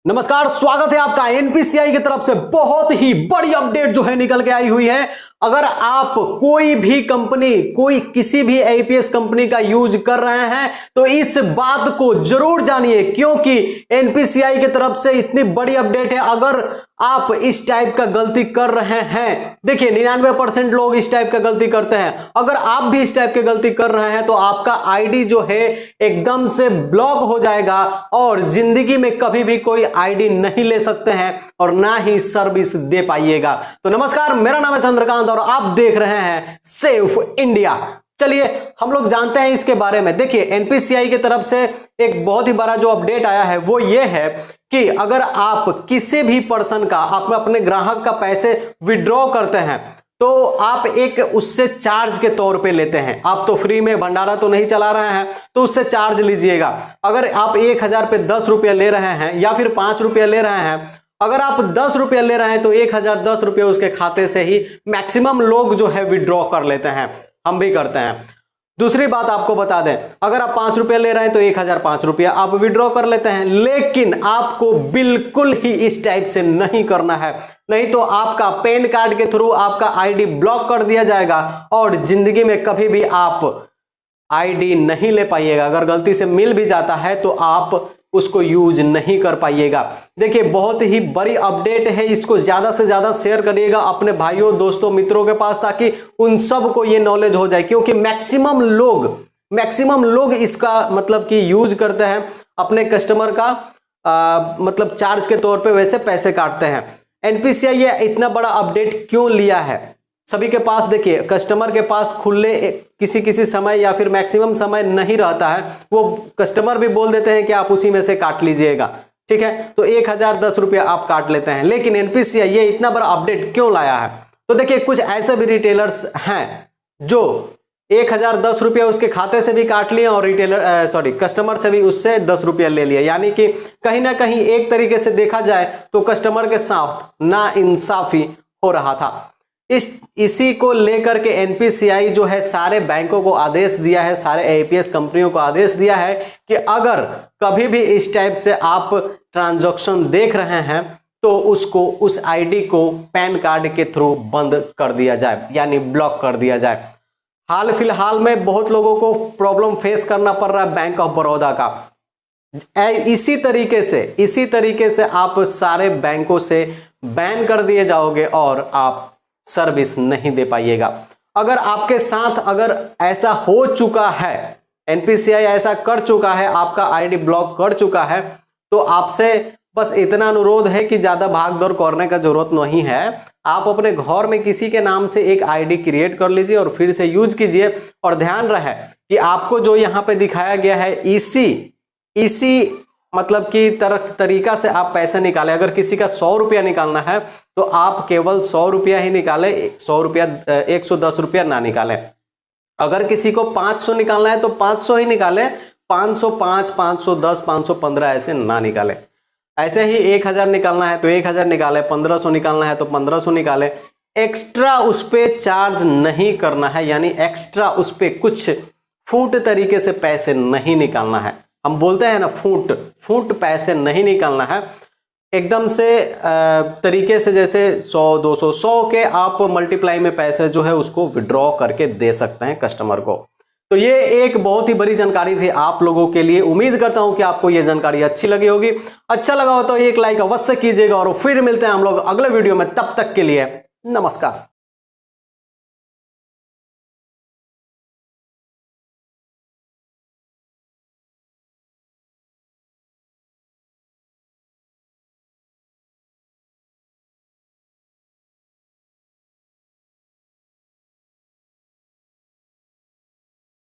नमस्कार, स्वागत है आपका। एनपीसीआई की तरफ से बहुत ही बड़ी अपडेट जो है निकल के आई हुई है। अगर आप कोई भी कंपनी, कोई किसी भी आईपीएस कंपनी का यूज कर रहे हैं तो इस बात को जरूर जानिए, क्योंकि एनपीसीआई की तरफ से इतनी बड़ी अपडेट है। अगर आप इस टाइप का गलती कर रहे हैं, देखिए 99% लोग इस टाइप का गलती करते हैं। अगर आप भी इस टाइप की गलती कर रहे हैं तो आपका आईडी जो है एकदम से ब्लॉक हो जाएगा और जिंदगी में कभी भी कोई आईडी नहीं ले सकते हैं और ना ही सर्विस दे पाइएगा। तो नमस्कार, मेरा नाम है चंद्रकांत और आप देख रहे हैं सेफ इंडिया। चलिए हम लोग जानते हैं इसके बारे में। देखिए एनपीसीआई की तरफ से एक बहुत ही बड़ा जो अपडेट आया है वो ये है कि अगर आप किसी भी पर्सन का, आप अपने ग्राहक का पैसे विड्रॉ करते हैं तो आप एक उससे चार्ज के तौर पे लेते हैं। आप तो फ्री में भंडारा तो नहीं चला रहे हैं तो उससे चार्ज लीजिएगा। अगर आप 1000 पे 10 रुपया ले रहे हैं या फिर 5 रुपया ले रहे हैं, अगर आप 10 रुपया ले रहे हैं तो 1010 रुपये उसके खाते से ही मैक्सिमम लोग जो है विड्रॉ कर लेते हैं। हम भी करते हैं। दूसरी बात आपको बता दें, अगर आप 5 रुपया ले रहे हैं तो 1005 रुपया आप विड्रॉ कर लेते हैं। लेकिन आपको बिल्कुल ही इस टाइप से नहीं करना है, नहीं तो आपका पैन कार्ड के थ्रू आपका आईडी ब्लॉक कर दिया जाएगा और जिंदगी में कभी भी आप आईडी नहीं ले पाइएगा। अगर गलती से मिल भी जाता है तो आप उसको यूज नहीं कर पाइएगा। देखिए बहुत ही बड़ी अपडेट है, इसको ज्यादा से ज्यादा शेयर करिएगा अपने भाइयों, दोस्तों, मित्रों के पास, ताकि उन सब को ये नॉलेज हो जाए। क्योंकि मैक्सिमम लोग इसका मतलब कि यूज करते हैं अपने कस्टमर का मतलब चार्ज के तौर पे वैसे पैसे काटते हैं। एनपीसीआई ये इतना बड़ा अपडेट क्यों लिया है? सभी के पास, देखिए कस्टमर के पास खुले किसी समय या फिर मैक्सिमम समय नहीं रहता है। वो कस्टमर भी बोल देते हैं कि आप उसी में से काट लीजिएगा, ठीक है, तो 1010 रुपया आप काट लेते हैं। लेकिन एनपीसीआई ये इतना बड़ा अपडेट क्यों लाया है? तो देखिए कुछ ऐसे भी रिटेलर्स हैं जो 1010 रुपया उसके खाते से भी काट लिए और कस्टमर से भी उससे 10 रुपया ले लिया। यानी कि कहीं ना कहीं एक तरीके से देखा जाए तो कस्टमर के साथ ना इंसाफी हो रहा था। इसी को लेकर के एनपीसीआई जो है सारे बैंकों को आदेश दिया है, सारे आईपीएस कंपनियों को आदेश दिया है कि अगर कभी भी इस टाइप से आप ट्रांजैक्शन देख रहे हैं तो उस आईडी को पैन कार्ड के थ्रू बंद कर दिया जाए, यानी ब्लॉक कर दिया जाए। हाल फिलहाल में बहुत लोगों को प्रॉब्लम फेस करना पड़ रहा है बैंक ऑफ बड़ौदा का। इसी तरीके से आप सारे बैंकों से बैन कर दिए जाओगे और आप सर्विस नहीं दे पाइएगा। अगर आपके साथ अगर ऐसा हो चुका है, एनपीसीआई ऐसा कर चुका है, आपका आईडी ब्लॉक कर चुका है, तो आपसे बस इतना अनुरोध है कि ज्यादा भाग दौड़ करने का जरूरत नहीं है। आप अपने घर में किसी के नाम से एक आईडी क्रिएट कर लीजिए और फिर से यूज कीजिए। और ध्यान रहे कि आपको जो यहाँ पे दिखाया गया है इसी मतलब कि तरीका से आप पैसे निकालें। अगर किसी का 100 रुपया निकालना है तो आप केवल 100 रुपया ही निकालें, 100 रुपया 110 रुपया ना निकालें। अगर किसी को 500 निकालना है तो 500 ही निकालें, 505, 510, 515 ऐसे ना निकालें। ऐसे ही 1000 निकालना है तो 1000 निकालें, 1500 निकालना है तो 1500 निकालें। एक्स्ट्रा उस पर चार्ज नहीं करना है, यानी एक्स्ट्रा उस पर कुछ फूट तरीके से पैसे नहीं निकालना है। हम बोलते हैं ना फूट पैसे नहीं निकालना है। एकदम से तरीके से जैसे 100, 200, 100 के आप मल्टीप्लाई में पैसे जो है उसको विड्रॉ करके दे सकते हैं कस्टमर को। तो ये एक बहुत ही बड़ी जानकारी थी आप लोगों के लिए। उम्मीद करता हूं कि आपको ये जानकारी अच्छी लगी होगी। अच्छा लगा हो तो एक लाइक अवश्य कीजिएगा और फिर मिलते हैं हम लोग अगले वीडियो में। तब तक के लिए नमस्कार।